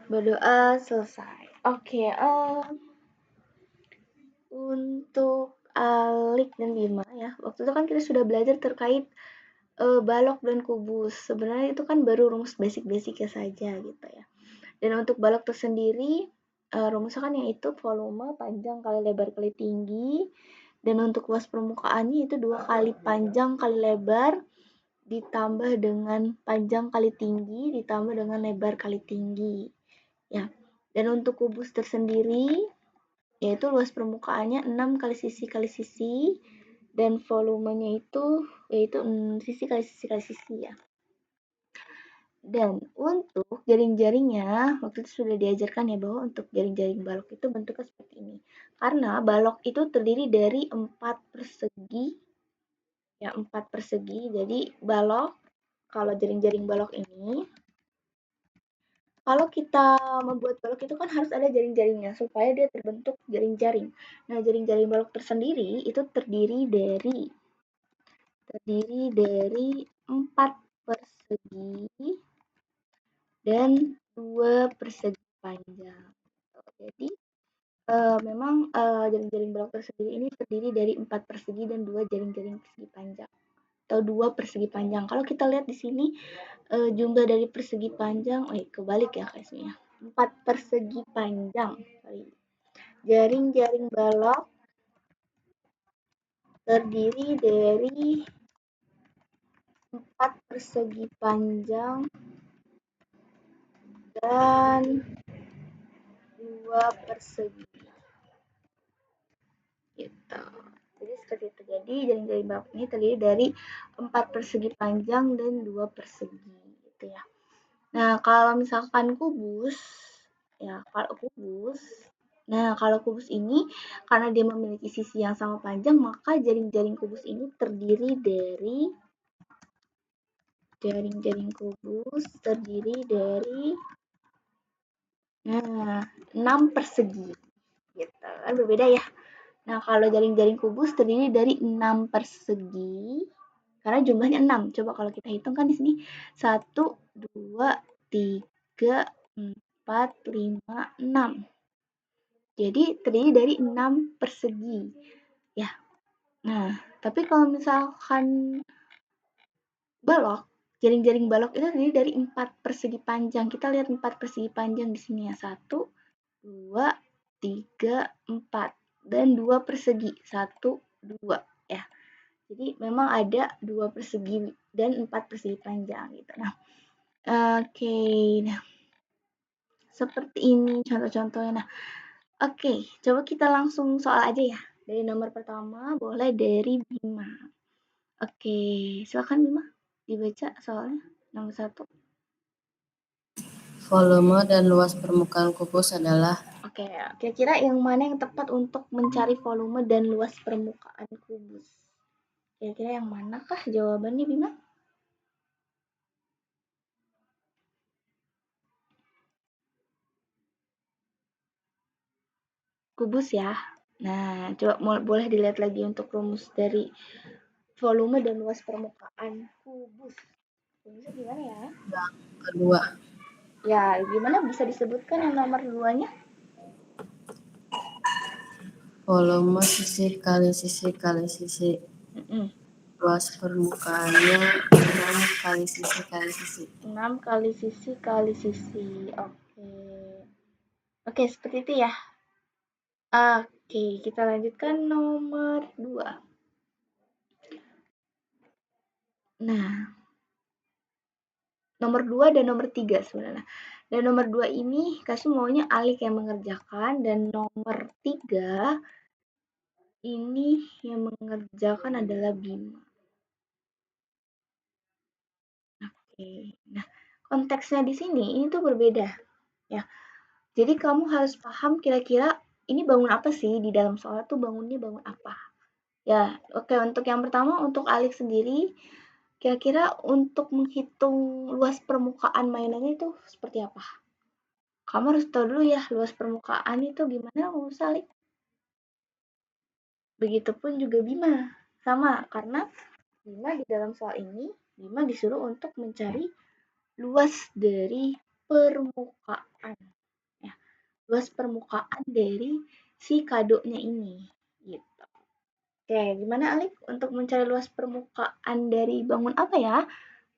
Berdoa selesai. Oke, untuk Alik dan Bima ya, waktu itu kan kita sudah belajar terkait balok dan kubus. Sebenarnya itu kan baru rumus basic-basicnya saja gitu ya. Dan untuk balok tersendiri, rumusnya kan yaitu volume panjang kali lebar kali tinggi. Dan untuk luas permukaannya itu 2 kali panjang kali lebar ditambah dengan panjang kali tinggi ditambah dengan lebar kali tinggi. Ya. Dan untuk kubus tersendiri yaitu luas permukaannya 6 kali sisi dan volumenya itu yaitu sisi kali sisi ya. Dan untuk jaring-jaringnya, waktu itu sudah diajarkan ya bahwa untuk jaring-jaring balok itu bentuknya seperti ini. Karena balok itu terdiri dari 4 persegi, ya 4 persegi. Jadi balok, kalau jaring-jaring balok ini, kalau kita membuat balok itu kan harus ada jaring-jaringnya supaya dia terbentuk jaring-jaring. Nah, jaring-jaring balok tersendiri itu terdiri dari 4 persegi dan 2 persegi panjang. Jadi memang jaring-jaring balok tersendiri ini terdiri dari 4 persegi dan 2 jaring-jaring persegi panjang atau 2 persegi panjang. Kalau kita lihat di sini jumlah dari persegi panjang, kebalik ya guysnya. 4 persegi panjang. Jaring-jaring balok terdiri dari 4 persegi panjang dan 2 persegi. Gitu. Jadi seperti itu. Jadi jaring-jaring balok ini terdiri dari 4 persegi panjang dan 2 persegi gitu ya. Nah, kalau misalkan kubus ya, kalau kubus ini karena dia memiliki sisi yang sama panjang, maka jaring-jaring kubus ini terdiri dari 6 persegi gitu. Kan berbeda ya. Nah, kalau jaring-jaring kubus terdiri dari 6 persegi karena jumlahnya 6. Coba kalau kita hitung kan di sini 1, 2, 3, 4, 5, 6. Jadi terdiri dari 6 persegi. Ya. Nah, tapi kalau misalkan balok, jaring-jaring balok itu terdiri dari 4 persegi panjang. Kita lihat 4 persegi panjang di sini ya. 1, 2, 3, 4. Dan 2 persegi. 1, 2 ya. Jadi memang ada 2 persegi dan 4 persegi panjang gitu. Nah, oke. Nah, seperti ini contoh-contohnya. Nah, oke, coba kita langsung soal aja ya. Dari nomor pertama, boleh dari Bima. Oke, silakan Bima dibaca soalnya nomor 1. Volume dan luas permukaan kubus adalah. Oke, kira-kira yang mana yang tepat untuk mencari volume dan luas permukaan kubus? Kira-kira yang manakah jawabannya Bima? Kubus ya. Nah, coba boleh dilihat lagi untuk rumus dari volume dan luas permukaan kubus. Rumusnya gimana ya? Yang kedua. Ya, gimana bisa disebutkan yang nomor 2-nya? Volume sisi kali sisi kali sisi. Luas permukaannya 6 kali sisi kali sisi. 6 kali sisi kali sisi. Oke. Oke, seperti itu ya. Oke, kita lanjutkan nomor 2. Nah, nomor 2 dan nomor 3 sebenarnya. Dan nomor 2 ini Kasih maunya Alik yang mengerjakan dan nomor 3 ini yang mengerjakan adalah Bima. Oke. Nah, konteksnya di sini ini tuh berbeda ya. Jadi kamu harus paham kira-kira ini bangun apa sih di dalam soal tuh bangunnya bangun apa. Ya, oke, untuk yang pertama untuk Alik sendiri kira-kira untuk menghitung luas permukaan mainannya itu seperti apa? Kamu harus tahu dulu ya luas permukaan itu gimana Mus Alik. Begitupun juga Bima. Sama, karena Bima di dalam soal ini Bima disuruh untuk mencari luas dari permukaan. luas permukaan dari si kadonya ini, gitu. Oke, gimana Alik untuk mencari luas permukaan dari bangun apa ya?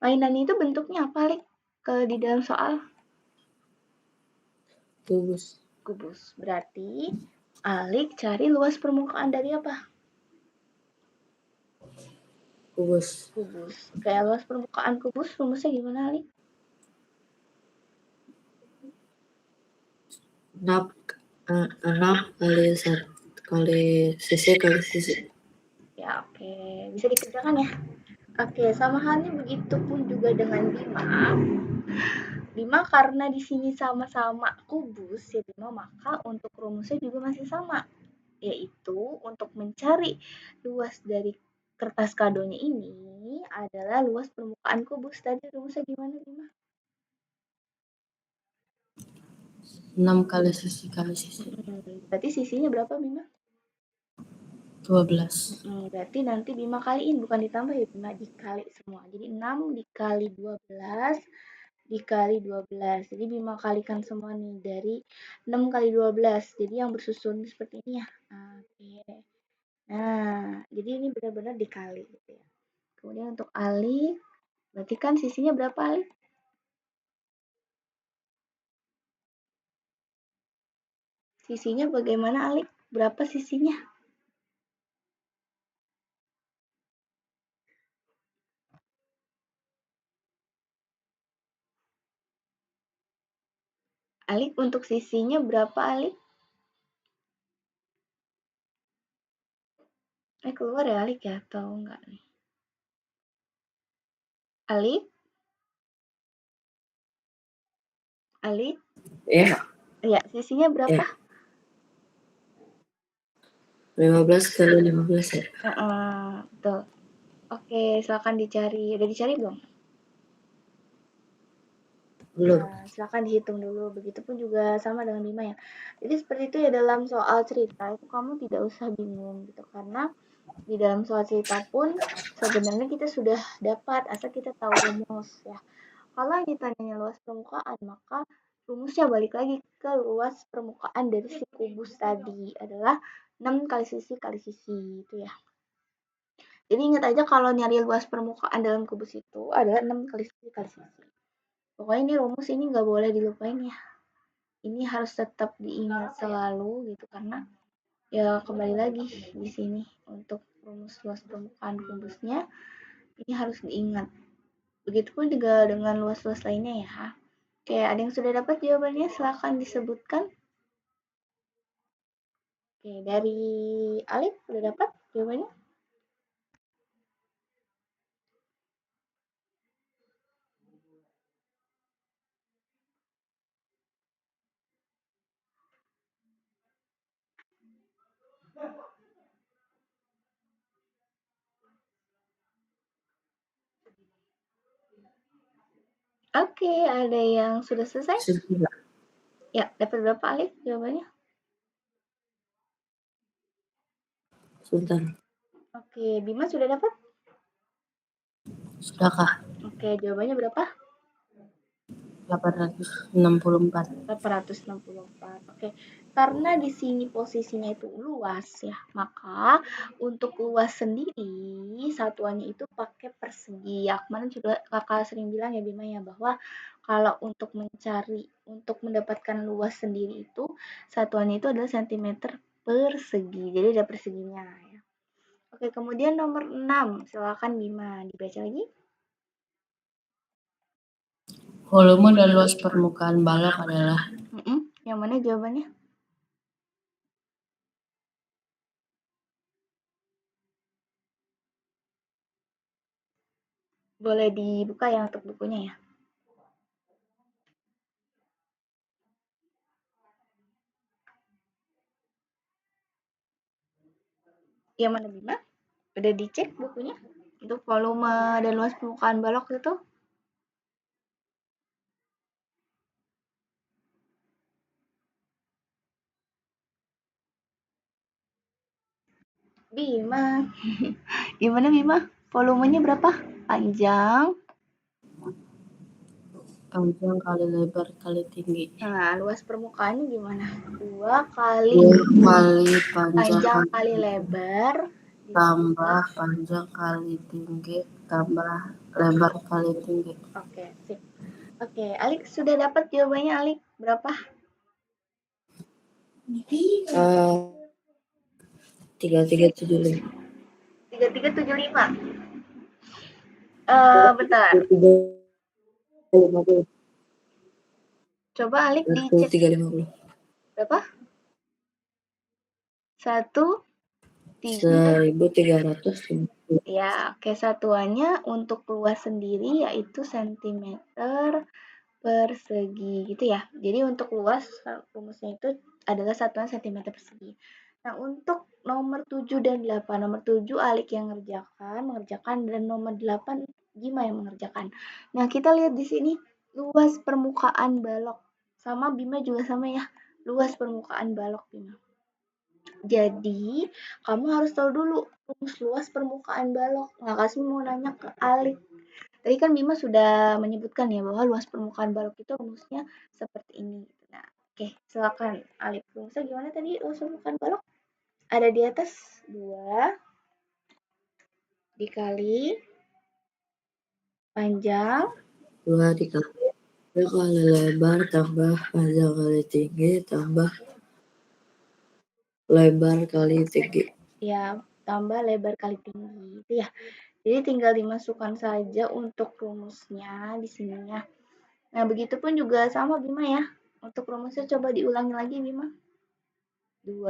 Mainan itu bentuknya apa, Alik? Kalau di dalam soal Kubus. kubus. Berarti Alik cari luas permukaan dari apa? Kubus. Kubus. Kayak luas permukaan kubus rumusnya gimana, Alik? 6 kali 1 kali sisi kali sisi. Ya, oke. Bisa dikerjakan ya? Oke, sama halnya begitu pun juga dengan Bima. Bima karena di sini sama-sama kubus ya Bima, maka untuk rumusnya juga masih sama, yaitu untuk mencari luas dari kertas kadonya ini adalah luas permukaan kubus. Tadi rumusnya gimana Bima? 6 kali sisi kali sisi. Berarti sisinya berapa Bima? 12. Berarti nanti Bima kaliin, bukan ditambah ya Bima, dikali semua. Jadi 6 dikali 12 dikali 12. Jadi Bima kalikan semua nih dari 6 kali 12. Jadi yang bersusun seperti ini ya. Oke. Nah, jadi ini benar-benar dikali gitu ya. Kemudian untuk alif, berarti kan sisinya berapa alif? Sisinya bagaimana alif? Berapa sisinya? Alif untuk sisinya berapa alif? Keluar ya alif ya atau enggak nih? Alif? Alif? Ya. Ya, sisinya berapa? Ya. 15 kali 15 ya. Betul. Oke, silakan dicari. Udah dicari belum? Belum. Nah, silakan dihitung dulu. Begitupun juga sama dengan Bima ya. Jadi seperti itu ya dalam soal cerita itu kamu tidak usah bingung gitu karena di dalam soal cerita pun sebenarnya kita sudah dapat asal kita tahu rumus ya. Kalau ditanya luas permukaan maka rumusnya balik lagi ke luas permukaan dari si kubus tadi adalah 6 kali sisi itu ya. Jadi ingat aja kalau nyari luas permukaan dalam kubus itu adalah 6 kali sisi kali sisi. Pokoknya ini rumus ini nggak boleh dilupain ya. Ini harus tetap diingat selalu gitu karena ya kembali lagi di sini untuk rumus luas permukaan kubusnya ini harus diingat. Begitupun juga dengan luas-luas lainnya ya. Oke, ada yang sudah dapat jawabannya? Silahkan disebutkan. Oke, dari Alif sudah dapat jawabannya? Oke, ada yang sudah selesai? Sudah. Ya, dapat berapa Alif jawabannya? Sudah. Oke, Bima sudah dapat? Sudahkah? Oke, jawabannya berapa? 864. 864. Oke, karena di sini posisinya itu luas ya, maka untuk luas sendiri satuannya itu pakai persegi. Ya, kemarin juga kakak sering bilang ya Bima ya bahwa kalau untuk mencari, untuk mendapatkan luas sendiri itu satuannya itu adalah cm persegi. Jadi ada perseginya ya. Oke, kemudian nomor 6. Silakan Bima dibaca lagi. Volume dan luas permukaan balok adalah Yang mana jawabannya? Boleh dibuka ya untuk bukunya ya. Yang mana Bima? Udah dicek bukunya? Untuk volume dan luas permukaan balok itu? Bima. Gimana Bima? Volumenya berapa? Panjang? Panjang kali lebar kali tinggi. Nah, luas permukaannya gimana? 2 kali 2 kali panjang panjang kali kali lebar tambah ditambah. panjang kali tinggi tambah lebar kali tinggi. Oke, sip. Oke, Alik sudah dapat jawabannya, Alik? Berapa? 3375. 3375. Bentar. 3350. Coba Alik dicek. 3350. Berapa? 1 1350. Ya, oke, satuannya untuk luas sendiri yaitu sentimeter persegi gitu ya. Jadi untuk luas rumusnya itu adalah satuan sentimeter persegi. Nah, untuk nomor 7 dan 8. Nomor 7 Alik yang mengerjakan dan nomor 8 Gima yang mengerjakan. Nah, kita lihat di sini luas permukaan balok. Sama Bima juga sama ya. Luas permukaan balok Bima. Jadi, kamu harus tahu dulu rumus luas permukaan balok. Nah, Kasmi mau nanya ke Alik. Tadi kan Bima sudah menyebutkan ya bahwa luas permukaan balok itu rumusnya seperti ini. Nah, oke, silakan Alik. Rumusnya gimana tadi luas permukaan balok? Ada di atas 2 dikali panjang 2 dikali lebar tambah panjang kali tinggi tambah lebar kali tinggi. ya tambah lebar kali tinggi itu ya. Jadi tinggal dimasukkan saja untuk rumusnya di sininya. Nah, begitupun juga sama Bima ya. Untuk rumusnya coba diulangi lagi Bima. 2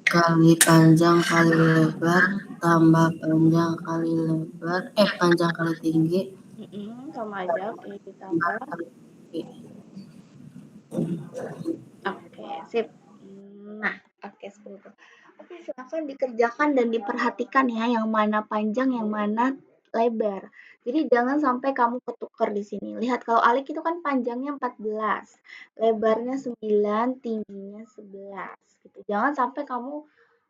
kali panjang kali lebar tambah panjang kali lebar panjang kali tinggi sama aja, oke, lebar ditambah. kali tinggi. Oke, sip. Nah, oke, seperti itu. Oke, silakan dikerjakan dan diperhatikan ya yang mana panjang, yang mana lebar. Jadi jangan sampai kamu ketukar di sini. Lihat kalau Alik itu kan panjangnya 14, lebarnya 9, tingginya 11 gitu. Jangan sampai kamu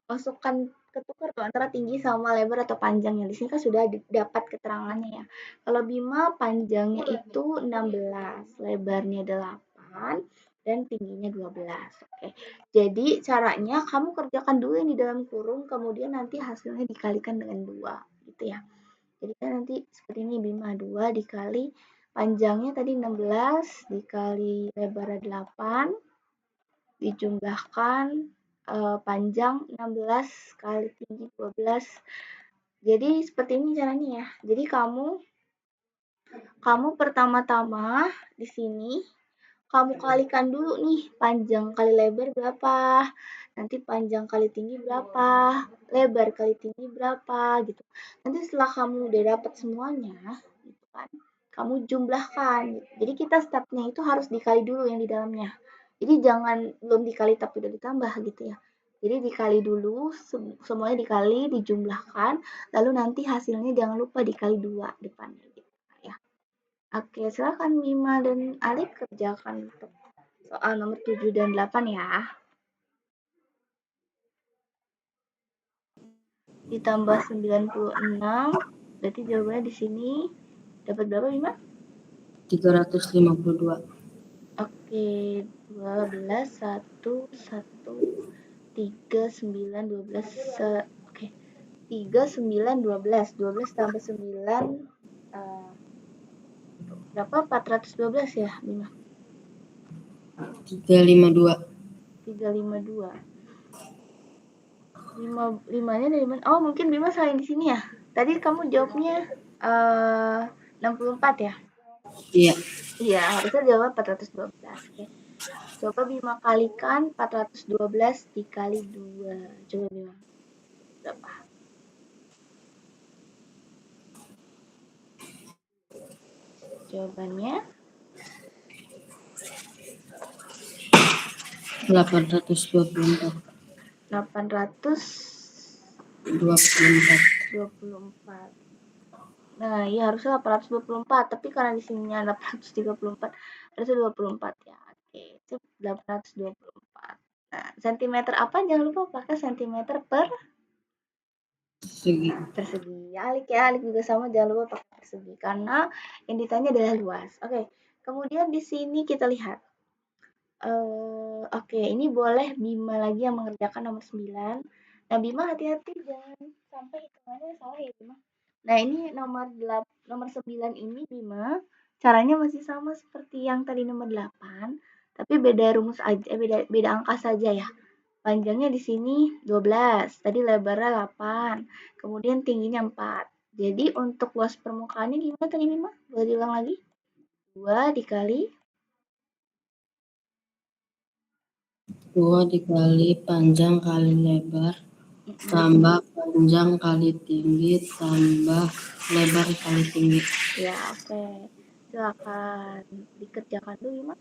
masukkan ketukar tuh antara tinggi sama lebar atau panjangnya. Di sini kan sudah dapat keterangannya ya. Kalau Bima panjangnya itu 16, lebarnya 8 dan tingginya 12. Oke. Jadi caranya kamu kerjakan dulu yang di dalam kurung, kemudian nanti hasilnya dikalikan dengan 2 gitu ya. Jadi kan nanti seperti ini Bima 2 dikali panjangnya tadi 16 dikali lebarnya 8 dijumlahkan panjang 16 kali tinggi 12. Jadi seperti ini caranya ya. Jadi kamu pertama-tama di sini kamu kalikan dulu nih panjang kali lebar berapa, nanti panjang kali tinggi berapa, lebar kali tinggi berapa gitu. Nanti setelah kamu udah dapat semuanya, gitu kan, kamu jumlahkan. Jadi kita stepnya itu harus dikali dulu yang di dalamnya. Jadi jangan belum dikali tapi udah ditambah gitu ya. Jadi dikali dulu, semuanya dikali, dijumlahkan, lalu nanti hasilnya jangan lupa dikali 2 depannya gitu ya. Oke, silakan Bima dan Alif kerjakan untuk soal nomor 7 dan 8 ya. Ditambah 96, berarti jawabannya di sini dapat berapa Bima? 352. Oke, 12, 1, 1, 3, 9, 12, oke. 3, 9, 12. 12 tambah 9, berapa? 412 ya, Bima? 352. 352. 5-nya dari mana? Oh, mungkin Bima salah di sini ya. Tadi kamu jawabnya 64 ya? Iya. Iya, harusnya jawab 412. Oke. Coba Bima kalikan 412 dikali 2. Coba Bima. Berapa? Jawabannya 824. 824. Nah, iya harusnya 824, tapi karena di sininya 834, harusnya 24 ya. Oke, itu 824. Nah, sentimeter apa? Jangan lupa pakai sentimeter per Persegi. Persegi. Alik ya, alik juga sama, jangan lupa pakai persegi karena yang ditanya adalah luas. Oke. Kemudian di sini kita lihat. Oke, ini boleh Bima lagi yang mengerjakan nomor 9. Nah, Bima hati-hati jangan sampai hitungannya salah ya, Bima. Nah, ini nomor 9 ini Bima, caranya masih sama seperti yang tadi nomor 8, tapi beda rumus aja, beda angka saja ya. Panjangnya di sini 12, tadi lebarnya 8, kemudian tingginya 4. Jadi untuk luas permukaannya gimana tadi Bima? Boleh diulang lagi? 2 dikali 2 dikali panjang kali lebar, tambah panjang kali tinggi, tambah lebar kali tinggi. Ya, oke. Silakan dikerjakan dulu, Bima.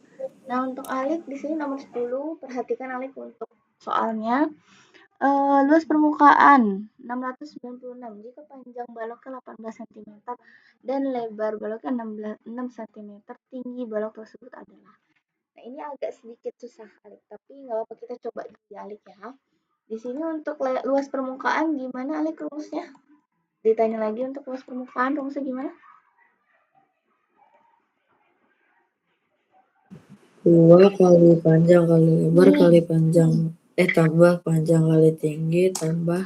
Nah, untuk Alik di sini nomor 10, perhatikan Alik untuk soalnya. Luas permukaan 696 jika panjang baloknya 18 cm dan lebar baloknya 6 cm, tinggi balok tersebut adalah. Nah, ini agak sedikit susah Alik, tapi nggak apa-apa kita coba di Alik ya. Di sini untuk luas permukaan gimana Alik rumusnya? Ditanya lagi untuk luas permukaan rumusnya gimana? 2 kali panjang kali lebar kali panjang tambah panjang kali tinggi tambah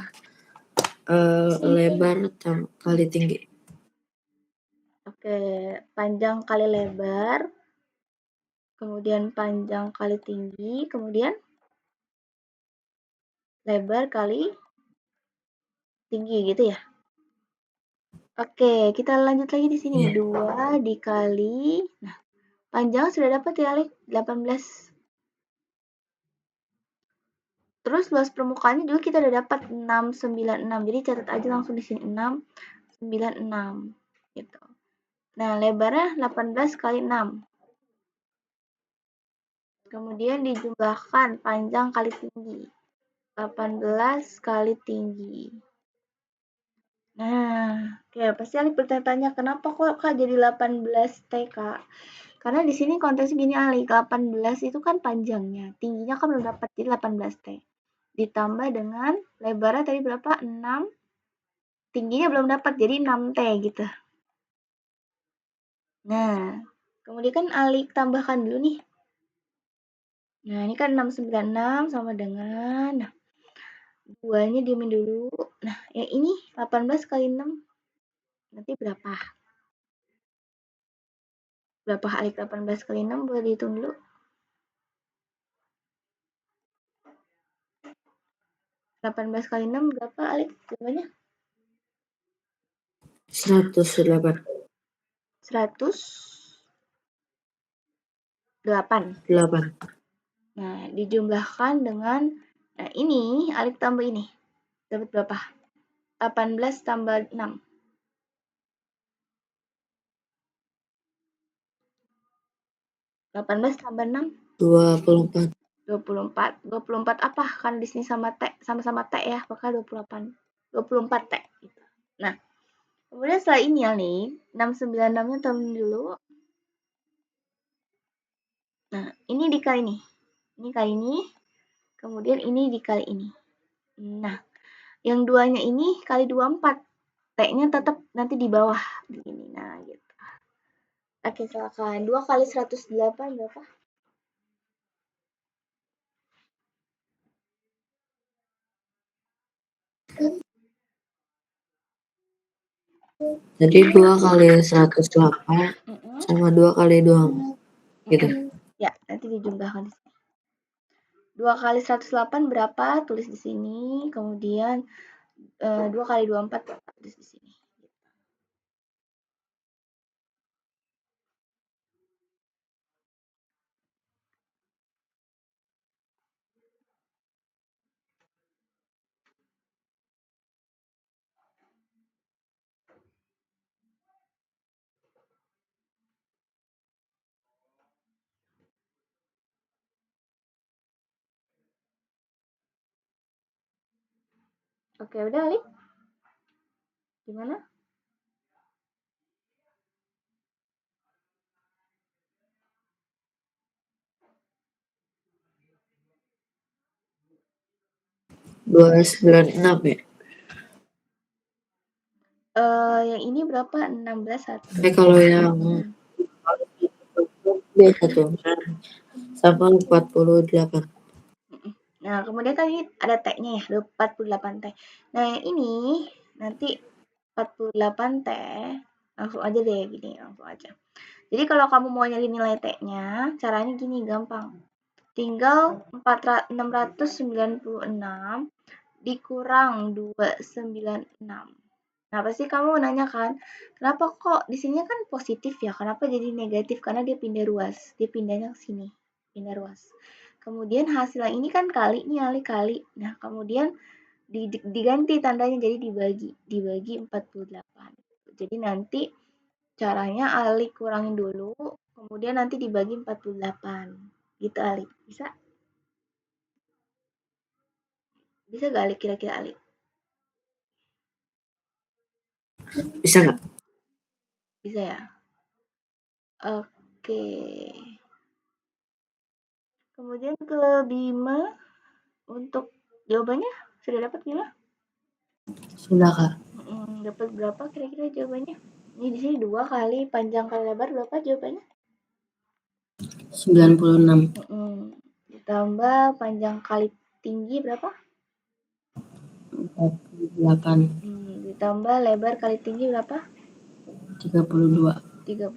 lebar kali tinggi. Oke, panjang kali lebar, kemudian panjang kali tinggi, kemudian lebar kali tinggi gitu ya. Oke, kita lanjut lagi di sini. 2 dikali, nah panjang sudah dapat ya, Alik, 18. Terus luas permukaannya juga kita udah dapat 696. Jadi catat aja langsung di sini 696 gitu. Nah, lebarnya 18 kali 6. Kemudian dijumlahkan panjang kali tinggi. 18 kali tinggi. Nah, oke, pasti Alik bertanya-tanya kenapa kok Kak jadi 18 T, Kak? Karena di sini konteksnya gini Alik, 18 itu kan panjangnya, tingginya kan belum dapat, jadi 18 T. Ditambah dengan lebarnya tadi berapa? 6, tingginya belum dapat, jadi 6 T gitu. Nah, kemudian kan Alik tambahkan dulu nih. Nah, ini kan 696 sama dengan, nah, 2-nya diemin dulu. Nah, yang ini 18 kali 6, nanti berapa? Berapa Alik 18 kali 6? Boleh dihitung dulu. 18 kali 6 berapa Alik jawabannya? 108. 108. 8. Nah, dijumlahkan dengan, nah ini Alik tambah ini. Dapat berapa? 18 tambah 6. 18 tambah 6. 24. 24. 24 apa? Kan di sini sama-sama T ya, maka 28. 24 T. Gitu. Nah, kemudian setelah ini ya nih, 696-nya turunin dulu. Nah, ini dikali nih. Ini kali ini, kemudian ini dikali ini. Nah, yang duanya ini kali 24. T-nya tetap nanti di bawah begini. Nah, gitu. Oke, silakan. 2 kali 108 berapa? Jadi 2 kali 108 sama 2 kali 2 gitu. Ya, nanti dijumlahkan di sini. 2 kali 108 berapa? Tulis di sini. Kemudian 2 kali 24 berapa? Tulis di sini. Oke, udah Ali? Gimana? Dua 96 ya? yang ini berapa? 16,1. Kalau yang biasa tuh sama 48. Nah, kemudian kan ini ada T-nya ya, 48 T. Nah, yang ini nanti 48 T, langsung aja deh gini, langsung aja. Jadi kalau kamu mau nyari nilai T-nya, caranya gini, gampang. Tinggal 696 dikurang 296. Nah, pasti kamu nanya kan, kenapa kok di sini kan positif ya, kenapa jadi negatif? Karena dia pindah ruas, dia pindahnya ke sini, pindah ruas. Kemudian hasilnya ini kan kali, ini kali. Nah, kemudian diganti tandanya jadi dibagi 48. Jadi nanti caranya Alik kurangin dulu, kemudian nanti dibagi 48. Gitu Alik, bisa? Bisa gak Alik kira-kira Alik? Bisa nggak? Bisa ya? Oke. Kemudian ke Bima untuk jawabannya sudah dapat Bima? Sudah Kak. Dapat berapa kira-kira jawabannya? Ini di sini 2 kali panjang kali lebar berapa jawabannya? 96. Ditambah panjang kali tinggi berapa? 48. Ditambah lebar kali tinggi berapa? 32. 32.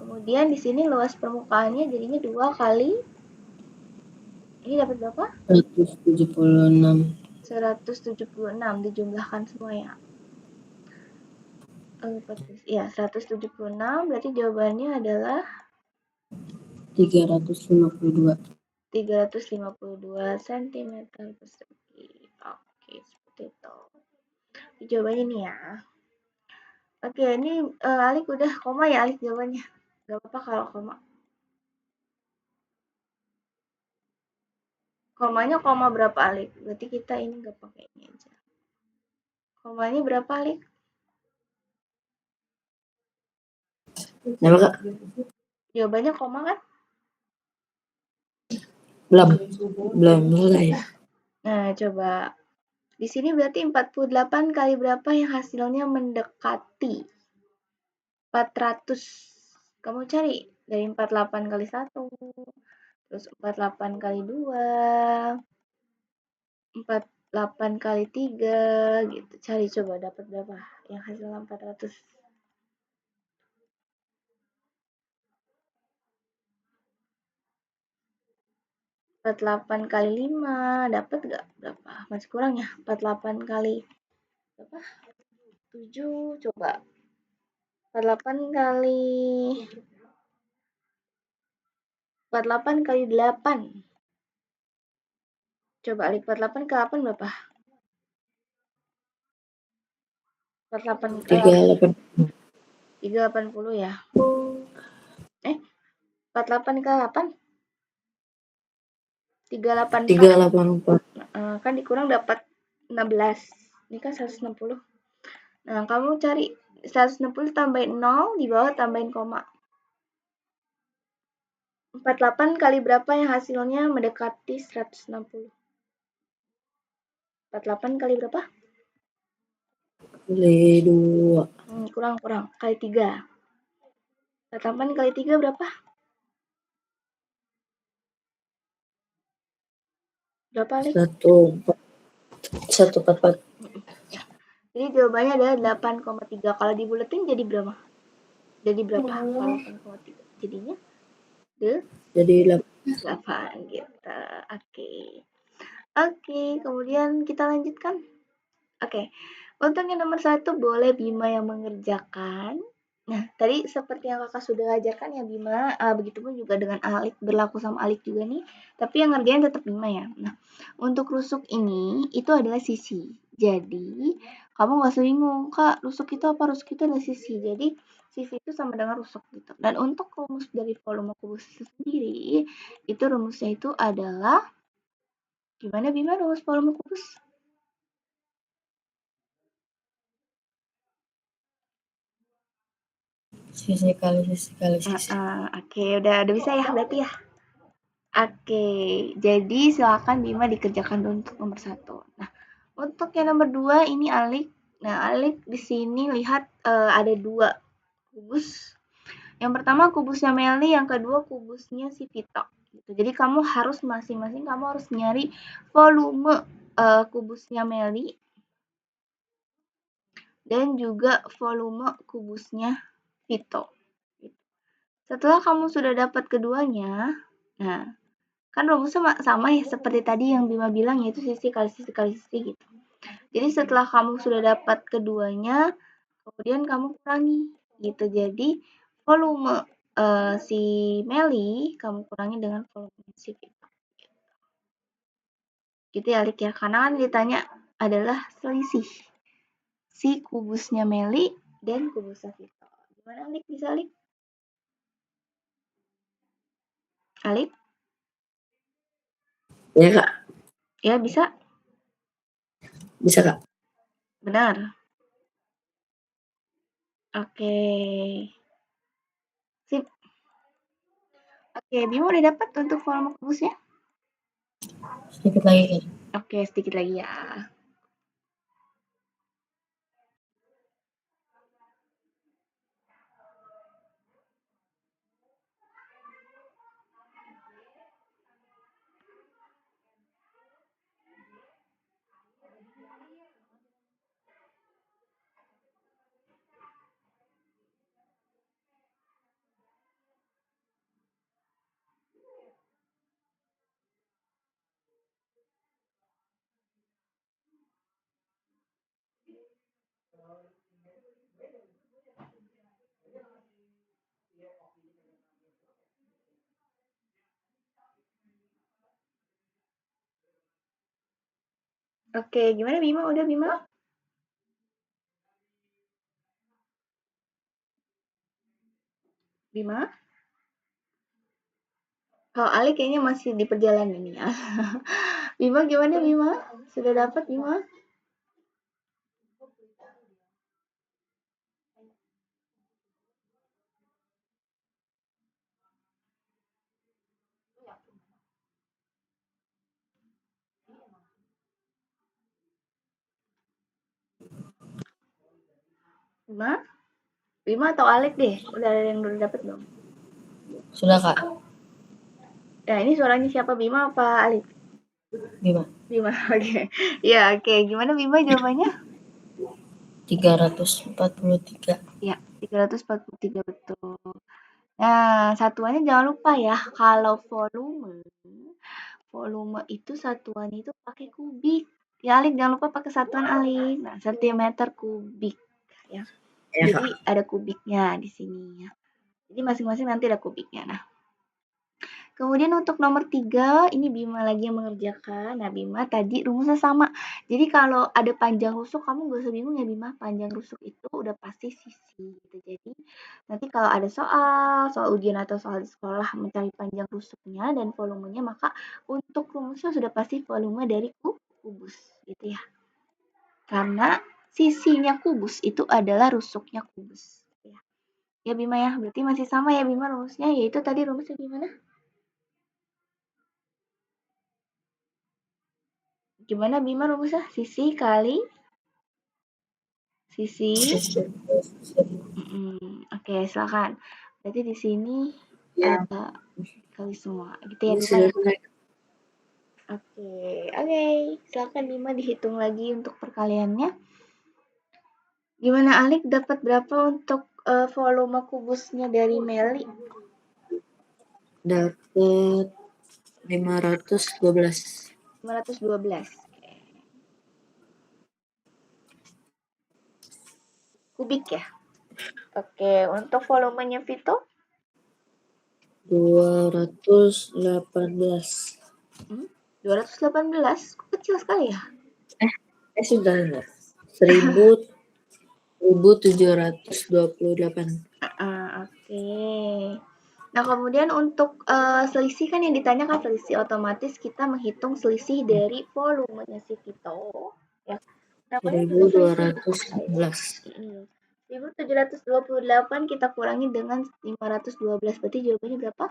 Kemudian di sini luas permukaannya jadinya 2 kali ini dapat berapa? 176. 176 dijumlahkan semua ya. Ya, 176 berarti jawabannya adalah 352. 352 cm persegi. Oke, seperti itu. Jawabannya nih ya. Oke, ini Alik udah koma ya Alik jawabannya. Gak apa-apa kalau koma. Komanya koma berapa Alik? Berarti kita ini gak pakai ini aja. Komanya berapa Alik? Kenapa Kak? Jawabannya koma kan? Belum mulai. Nah, coba. Di sini berarti 48 kali berapa yang hasilnya mendekati 400. Kamu cari dari 48 kali 1, terus 48 kali 2, 48 kali 3 gitu. Cari coba dapat berapa yang hasilnya 400. 48 kali 5 dapat gak berapa? Masih kurang ya? 48 kali berapa? 7 coba. 48 kali 48 kali 8. Coba Alik 48 ke 8 berapa? 48 380 ya. 48 ke 8 384. Kan dikurang dapat 16. Ini kan 160. Nah, kamu cari 160 tambahin 0, di bawah tambahin koma. 48 kali berapa yang hasilnya mendekati 160? 48 kali berapa? Kali 2. Kurang. Kali 3. 48 kali 3 berapa? Berapa, Lik? 144. Jadi jawabannya adalah 8,3. Kalau dibuletin jadi berapa? Jadi berapa? 8,3. Jadinya jadi 8 gitu. Oke, kemudian kita lanjutkan. Oke, untuk yang nomor 1 boleh Bima yang mengerjakan. Nah, tadi seperti yang kakak sudah ajarkan ya Bima, begitupun juga dengan Alik, berlaku sama Alik juga nih, tapi yang ngerjain tetap Bima ya. Nah, untuk rusuk ini, itu adalah sisi. Jadi, kamu gak usah bingung, Kak, rusuk itu apa? Rusuk itu adalah sisi. Jadi, sisi itu sama dengan rusuk gitu. Dan untuk rumus dari volume kubus sendiri, itu rumusnya itu adalah, gimana Bima rumus volume kubus? sisi kali sisi kali sisi. Oke, udah bisa ya berarti ya. Oke, jadi silakan Bima dikerjakan dulu untuk nomor 1. Nah, Untuk yang nomor 2 ini Alik. Nah, Alik di sini lihat ada 2 kubus. Yang pertama kubusnya Meli, yang kedua kubusnya si Vito. Gitu. Jadi kamu harus masing-masing kamu harus nyari volume kubusnya Meli dan juga volume kubusnya Vito. Setelah kamu sudah dapat keduanya, nah kan rumusnya sama ya seperti tadi yang Bima bilang, yaitu sisi kali sisi kali sisi gitu. Jadi setelah kamu sudah dapat keduanya, kemudian kamu kurangi gitu. Jadi volume si Meli kamu kurangi dengan volume si Vito. Gitu ya Lik ya, karena kan ditanya adalah selisih si kubusnya Meli dan kubusnya Vito. Gimana Lik, bisa Lik? Alik? Ya Kak, Ya bisa? bisa Kak. Benar. Oke. Sip. Oke, Bimo udah dapat untuk volume kubusnya? Sedikit lagi Kak. Oke, sedikit lagi ya. Oke, gimana Bima? Udah Bima? Bima? Kalau Ali kayaknya masih di perjalanan nih ya. Bima gimana Bima? Sudah dapat Bima? Bima? Bima atau Alik deh? Udah ada yang udah dapat belum? Sudah Kak. Ya, ini suaranya siapa, Bima apa Alik? Bima. Bima, oke. Ya, oke. Gimana Bima jawabannya? 343. Ya, 343 betul. Nah, satuannya jangan lupa ya, kalau volume itu satuannya itu pakai kubik. Ya, Alik jangan lupa pakai satuan Alik. Nah, sentimeter kubik ya. Ya Jadi Kak. ada kubiknya di sini ya. Jadi masing-masing nanti ada kubiknya. Nah, kemudian untuk nomor 3, ini Bima lagi yang mengerjakan. Nah, Bima tadi rumusnya sama. Jadi kalau ada panjang rusuk, kamu gak usah bingung ya Bima. Panjang rusuk itu udah pasti sisi. Gitu. Jadi nanti kalau ada soal ujian atau soal di sekolah mencari panjang rusuknya dan volumenya, maka untuk rumusnya sudah pasti volume dari kubus. Gitu ya. Karena sisinya kubus itu adalah rusuknya kubus. Ya. Ya Bima ya, berarti masih sama ya Bima rumusnya, yaitu tadi rumusnya gimana? Gimana Bima rumusnya? Sisi kali sisi. Oke, silakan. Berarti di sini Ya. kali semua. Gitu ya Ini Bima sudah ya? selesai. Oke. Silakan Bima dihitung lagi untuk perkaliannya. Gimana Alik dapat berapa untuk volume kubusnya dari Meli? Dapat 512. 512. Kubik ya? Oke, untuk volumenya Vito? 218. 218? Kok kecil sekali ya? Sudah enggak. 1728. Oke. Nah, kemudian untuk selisih kan yang ditanyakan selisih, otomatis kita menghitung selisih dari volumenya si Vito. Ya. Namanya juga selisih. 1211. 1728 kita kurangi dengan 512. Berarti jawabannya berapa?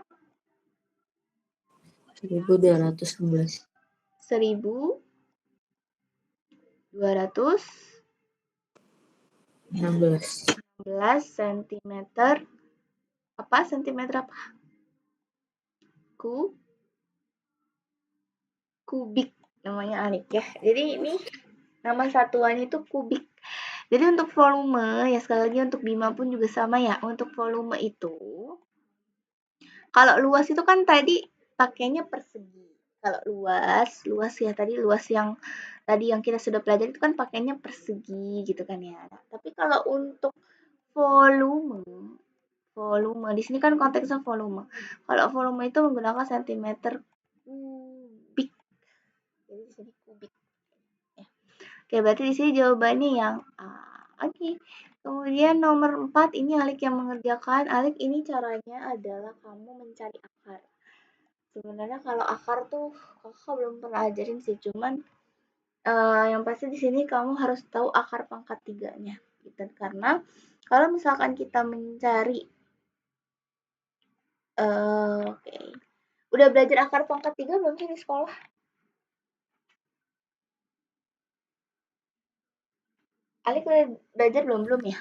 1216. 1000 216 sentimeter apa? Sentimeter apa? Kubik namanya Alik ya. Jadi ini nama satuannya itu kubik. Jadi untuk volume ya sekali lagi untuk Bima pun juga sama ya. Untuk volume itu kalau luas itu kan tadi pakainya persegi. Kalau luas ya luas yang tadi yang kita sudah pelajari itu kan pakainya persegi gitu kan ya. Tapi kalau untuk volume di sini kan konteksnya volume. Kalau volume itu menggunakan sentimeter kubik. Jadi di sini kubik. Ya. Oke, berarti di sini jawabannya yang A. Oke. Kemudian nomor 4 ini Alik yang mengerjakan. Alik ini caranya adalah kamu mencari akar. Sebenarnya kalau akar tuh kakak belum pernah ajarin sih, cuman yang pasti di sini kamu harus tahu akar pangkat 3-nya. Gitu. Karena kalau misalkan kita mencari oke. Udah belajar akar pangkat 3 belum sih di sekolah? Alik udah belajar belum ya?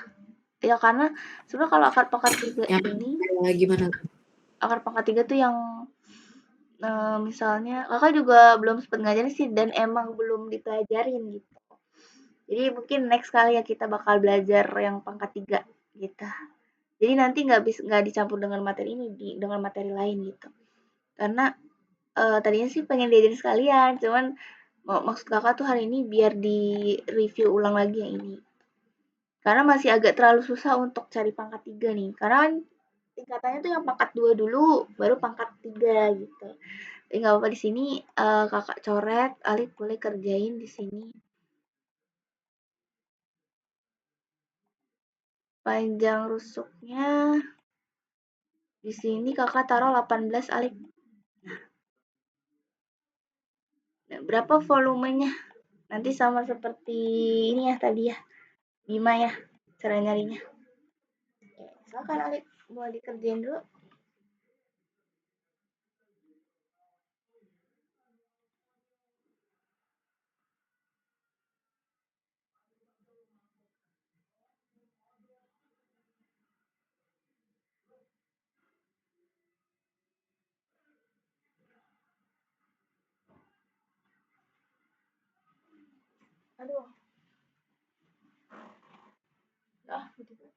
Ya karena sebenarnya kalau akar pangkat 3 ini gimana? Akar pangkat 3 tuh yang misalnya kakak juga belum sempat ngajarin sih dan emang belum dipelajarin gitu. Jadi mungkin next kali ya kita bakal belajar yang pangkat 3 gitu. Jadi nanti nggak dicampur dengan materi ini dengan materi lain gitu. Karena tadinya sih pengen diajarin sekalian, cuman maksud kakak tuh hari ini biar di review ulang lagi yang ini. Karena masih agak terlalu susah untuk cari pangkat 3 nih. Karena kan tingkatannya tuh yang pangkat 2 dulu, baru pangkat 3 gitu. Tapi nggak apa-apa di sini kakak coret, Alif boleh kerjain di sini. Panjang rusuknya di sini kakak taruh 18 Alif. Nah, berapa volumenya? Nanti sama seperti ini ya tadi ya. Bima ya cara nyarinya. Oke, silakan Alif mulai dikerjain dulu. Aduh. Begitu.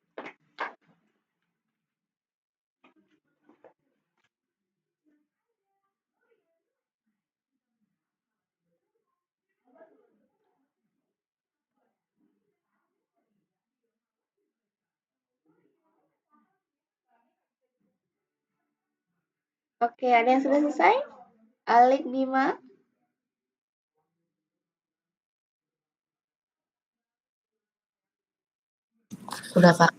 Oke, ada yang sudah selesai? Alik Bima? Sudah, Kak.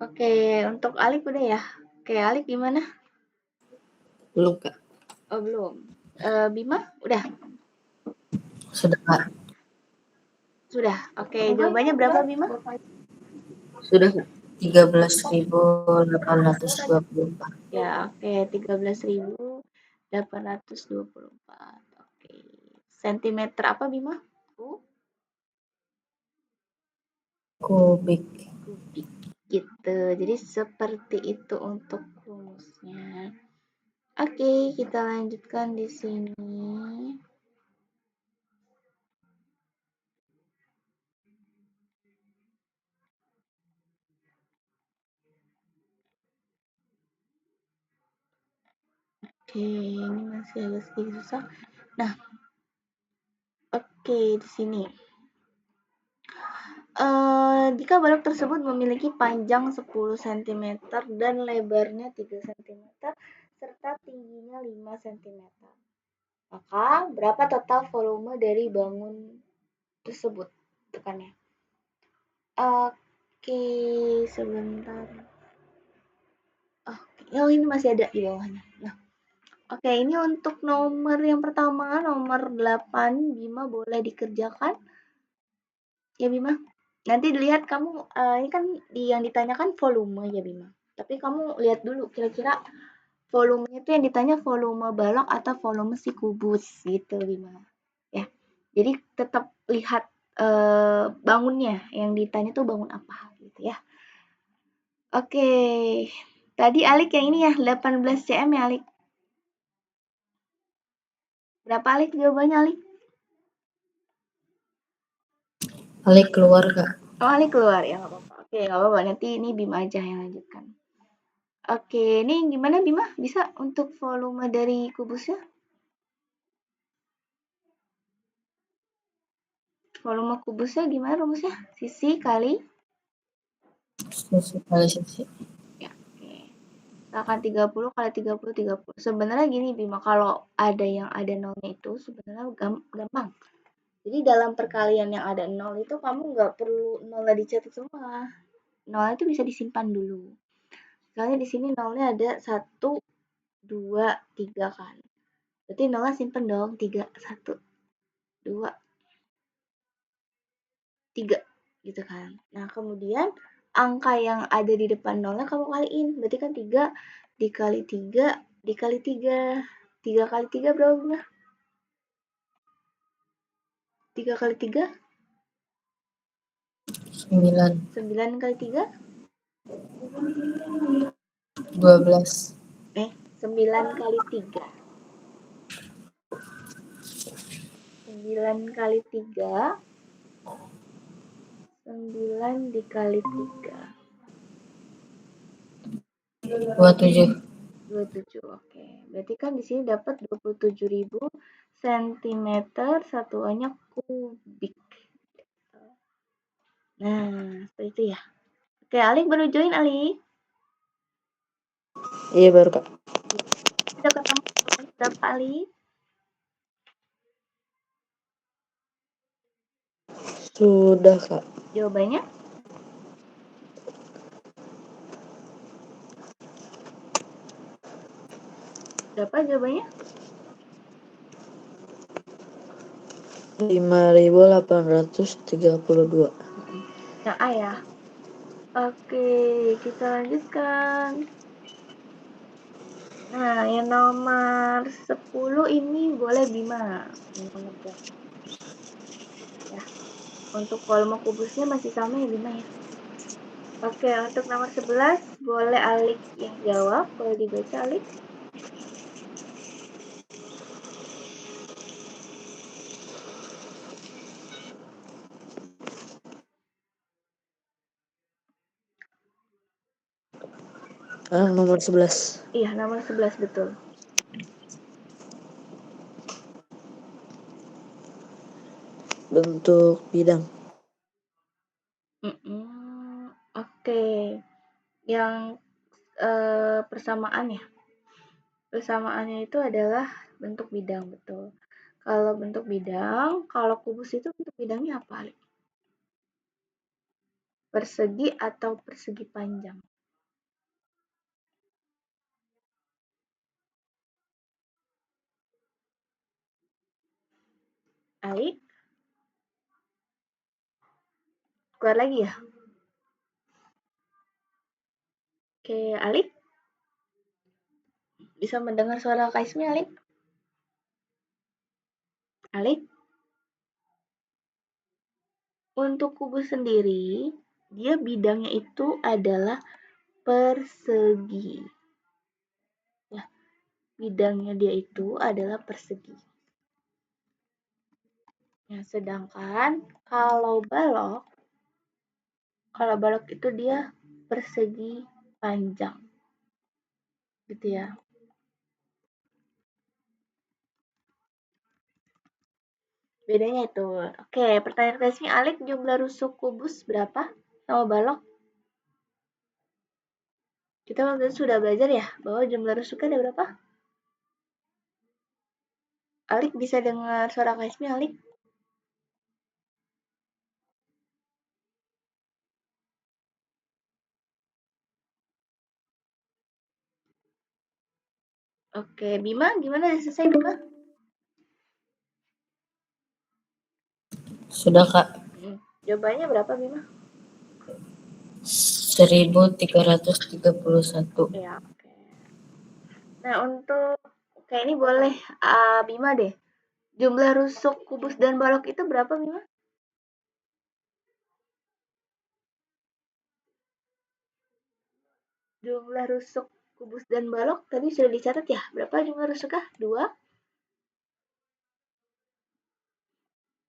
Oke, untuk Alik udah ya? Oke, Alik gimana? Belum, Kak. Oh, belum. Bima? Udah? Sudah, Kak. Sudah. Oke, jawabannya berapa Bima? Sudah, Kak. 13.824. Ya, oke, 13.824. Oke. Sentimeter apa Bima? Kubik. Kubik. Gitu. Jadi seperti itu untuk rumusnya. Oke, kita lanjutkan di sini. Oke, ini masih agak sedikit susah. Nah, oke, di sini. Jika balok tersebut memiliki panjang 10 cm dan lebarnya 3 cm serta tingginya 5 cm. Maka berapa total volume dari bangun tersebut? Tekannya. Oke, sebentar. Oh, ini masih ada di bawahnya. Nah, oke, ini untuk nomor yang pertama, nomor 8, Bima boleh dikerjakan. Ya, Bima. Nanti dilihat kamu, ini kan yang ditanyakan volume ya, Bima. Tapi kamu lihat dulu kira-kira volumenya itu yang ditanya volume balok atau volume si kubus gitu, Bima. Jadi tetap lihat bangunnya, yang ditanya tuh bangun apa gitu ya. Oke, tadi Alik yang ini ya 18 cm ya Alik. Berapa Alik jawabannya Alik? Alik keluar Kak. Oh Alik keluar ya nggak apa-apa. Oke nggak apa-apa, nanti ini Bima aja yang lanjutkan. Oke, ini gimana Bima? Bisa untuk volume dari kubusnya? Volume kubusnya gimana rumusnya? Sisi kali? Sisi kali sisi. Ya, oke. Misalkan 30 kali 30, 30. Sebenarnya gini Bima, kalau ada yang ada nolnya itu sebenarnya gampang. Jadi dalam perkalian yang ada nol itu kamu nggak perlu nolnya dicatat semua. Nolnya itu bisa disimpan dulu. Misalnya di sini nolnya ada 1, 2, 3 kan. Berarti nolnya simpen dong, 3, 1, 2, 3 gitu kan. Nah, kemudian angka yang ada di depan nolnya kamu kaliin. Berarti kan 3 dikali 3 dikali 3. 3 kali 3 berapa Bunda? 3 kali 3? 9. 9 kali 3? 12. 9 kali 3. 9 kali 3. 9 dikali 3. 27. 27, oke. Berarti kan di sini dapat 27.000 cm satuannya kubik. Nah, seperti itu ya. Oke, Alik baru join, Alik. Iya baru Kak. Sudah ketemu jawabannya berapa, Alik? Sudah Kak. Jawabannya? Berapa jawabannya? 5.832. Yang A ya. Oke, kita lanjutkan. Nah, yang nomor 10 ini boleh Bima yang mengerjakan. Ya, untuk volume kubusnya masih sama ya Bima ya. Oke, untuk nomor 11 boleh Alik yang jawab. Boleh dibaca Alik. Nomor 11. Iya, nomor 11 betul. Bentuk bidang. Oke, yang persamaan ya. Persamaannya itu adalah bentuk bidang, betul. Kalau bentuk bidang, kalau kubus itu bentuk bidangnya apa, Alik? Persegi atau persegi panjang? Alik? Keluar lagi ya? Oke, Alik? Bisa mendengar suara Kaismi, Alik? Alik? Untuk kubus sendiri, dia bidangnya itu adalah persegi. Ya, bidangnya dia itu adalah persegi. Nah, sedangkan kalau balok itu dia persegi panjang. Gitu ya. Bedanya itu. Oke, pertanyaan resmi Alik, jumlah rusuk kubus berapa sama balok? Kita waktu itu sudah belajar ya bahwa jumlah rusuknya ada berapa? Alik bisa dengar suara Kaismi, Alik? Oke, Bima gimana? Udah selesai Bima? Sudah Kak. Jawabannya berapa Bima? 1.331. Ya, oke. Nah, untuk ini boleh Bima deh. Jumlah rusuk, kubus, dan balok itu berapa, Bima? Jumlah rusuk, kubus, dan balok tadi sudah dicatat ya? Berapa jumlah rusuknya? 2?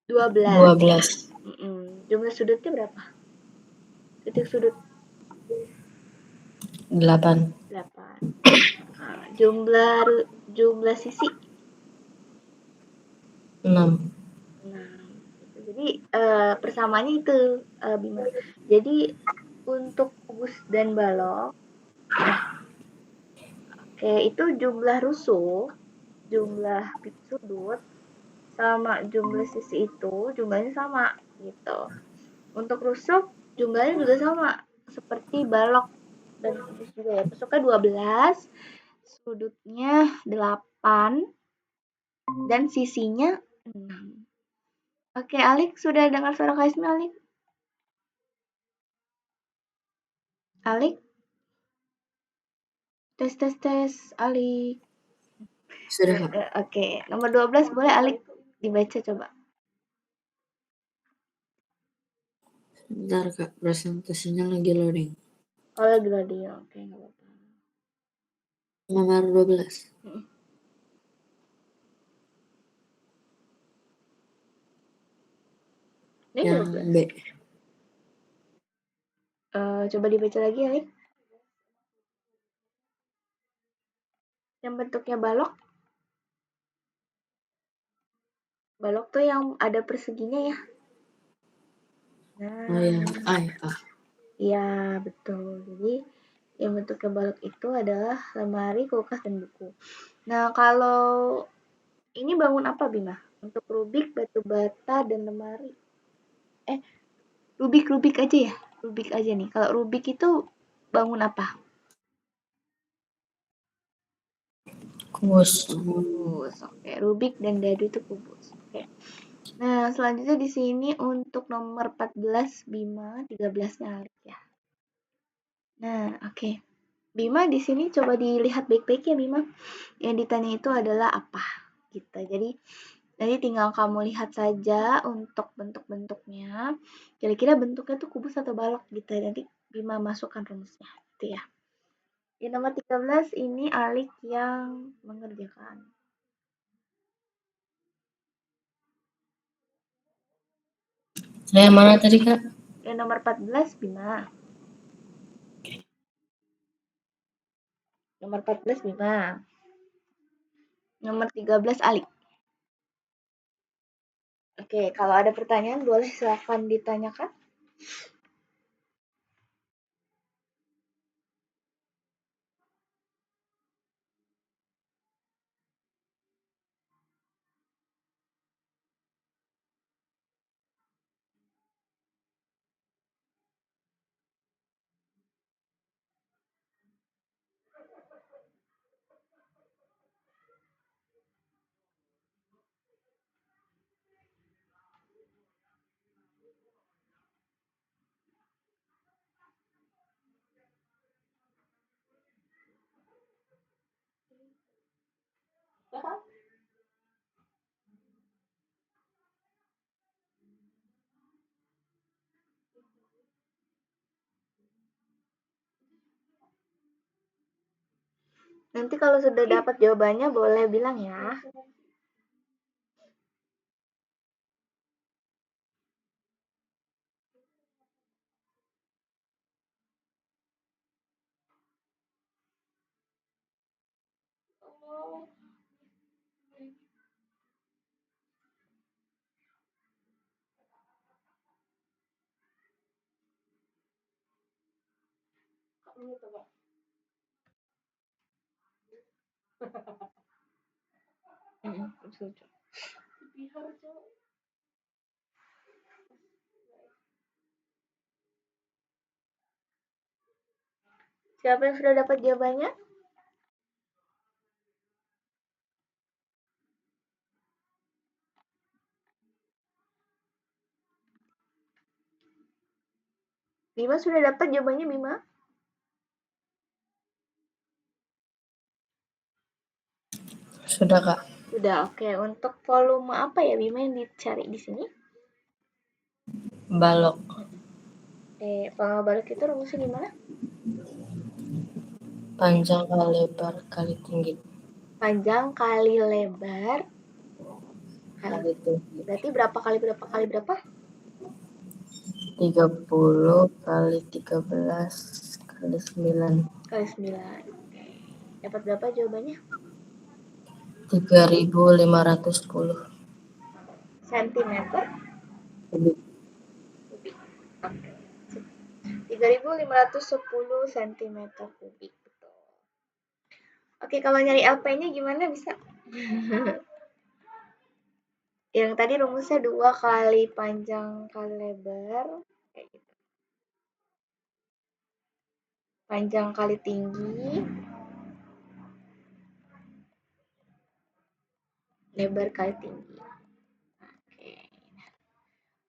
12. 12. Jumlah sudutnya berapa? Titik sudut 8. 8. Nah, jumlah sisi 6. 6. Jadi persamaannya itu, Bima. Jadi untuk kubus dan balok, oke, itu jumlah rusuk, jumlah sudut, sama jumlah sisi itu jumlahnya sama gitu. Untuk rusuk jumlahnya juga sama seperti balok dan kubus juga ya. Rusuknya 12, sudutnya 8, dan sisinya 6. Oke, Alik, sudah dengar suara Kaismi, Alik? Alik? Tes, tes, tes, Alik. Sudah, Kak. Oke, nomor 12 boleh Alik dibaca coba. Bentar, Kak. Presentasinya lagi loading. Oh, lagi loading. Oke, nggak apa-apa. Nomor 12. Ini Yang 12. B. Coba dibaca lagi, Alik. Yang bentuknya balok. Balok tuh yang ada perseginya ya. Oh, yang Nah, A ya, Kak. iya betul. Jadi yang bentuknya balok itu adalah lemari, kulkas, dan buku. Nah, kalau ini bangun apa, Bima? Untuk Rubik, batu bata, dan lemari. Rubik aja ya. Rubik aja nih. Kalau Rubik itu bangun apa? Kubus. Kubus. Oke, Rubik dan dadu itu kubus. Oke. Nah, selanjutnya di sini untuk nomor 14 Bima, 13-nya Alik ya. Nah, oke. Bima di sini coba dilihat baik-baik ya Bima. Yang ditanya itu adalah apa? Gitu. Jadi nanti tinggal kamu lihat saja untuk bentuk-bentuknya. Kira-kira bentuknya tuh kubus atau balok gitu. Nanti Bima masukkan rumusnya. Gitu ya. Di nomor 13 ini Alik yang mengerjakan. Saya mana tadi, Kak? Yang nomor 14 Bima. Nomor 14 Bima. Nomor 13 Alik. Oke, kalau ada pertanyaan boleh silakan ditanyakan. Nanti kalau sudah dapat jawabannya boleh bilang ya. Siapa yang sudah dapat jawabannya? Bima sudah dapat jawabannya Bima? Sudah, Kak. Udah, oke. Untuk volume apa ya Bima yang dicari di sini? Balok. Volume balok itu rumusnya gimana? Panjang kali lebar kali tinggi. Panjang kali lebar kali Tinggi. berarti berapa kali berapa kali berapa? 30 kali 13 kali 9. Kali 9. Oke. Dapat berapa jawabannya? 3.510 Sentimeter kubik. kubik. Oke. 3.510 cm kubik. Betul. Oke, kalau nyari LP-nya gimana bisa? Yang tadi rumusnya 2 kali panjang kali lebar. Kayak gitu. Panjang kali tinggi. Lebar kali tinggi. Oke.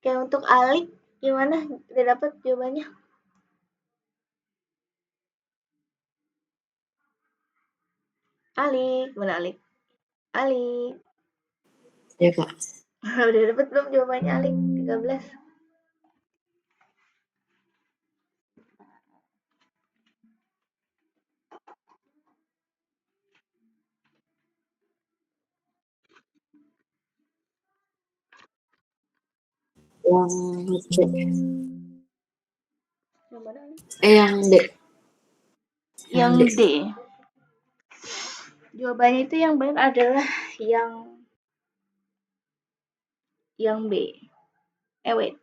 Oke, untuk alik gimana? Udah dapat jawabannya? Alik, mana alik? Alik. Ya, Kak. Udah dapat belum jawabannya alik? 13. Yang D. Yang mana alik? Yang D. Yang D. Jawabannya itu yang benar adalah yang B. Wait.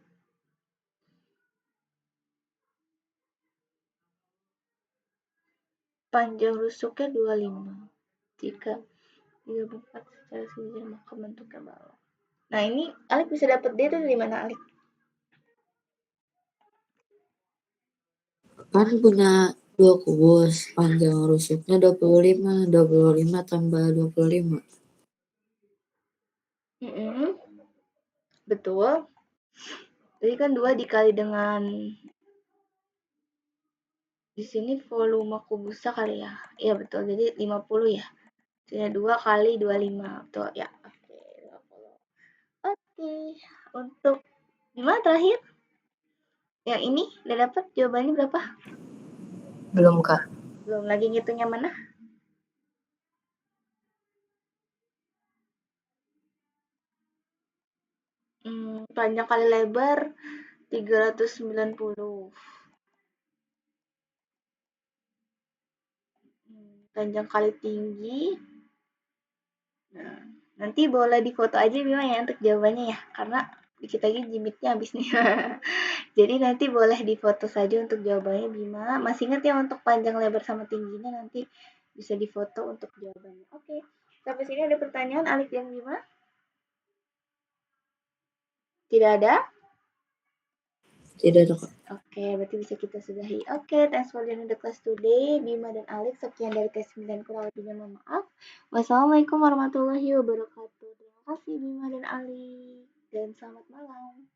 Panjang rusuknya 25. Jika 34 secara sejujurnya maka bentuknya balok. Nah, ini Alik bisa dapat D itu dari mana Alik? Kan punya 2 kubus, panjang rusuknya 25, 25 tambah 25. Betul. Jadi kan 2 dikali dengan di sini volume kubusnya kali ya. Iya betul. Jadi 50 ya. Jadi 2 kali 25. Betul ya. Oke, 50. Oke. Untuk gimana terakhir? Yang ini udah dapat jawabannya berapa? Belum, Kak. Belum, lagi ngitungnya mana? Panjang kali lebar 390. Panjang kali tinggi. Nah, nanti boleh difoto aja Bima ya untuk jawabannya ya, karena dikit lagi jimitnya habis nih. Jadi nanti boleh difoto saja untuk jawabannya Bima. Masih ingat ya untuk panjang lebar sama tingginya nanti bisa difoto untuk jawabannya. Oke, sampai sini ada pertanyaan Alik dan Bima? Tidak ada? Tidak ada, Kak. Oke, berarti bisa kita sudahi. Oke, thanks for joining the class today. Bima dan Alex, sekian dari tes 9 kurang lebihnya mohon maaf. Wassalamualaikum warahmatullahi wabarakatuh. Terima kasih Bima dan Alex, dan selamat malam.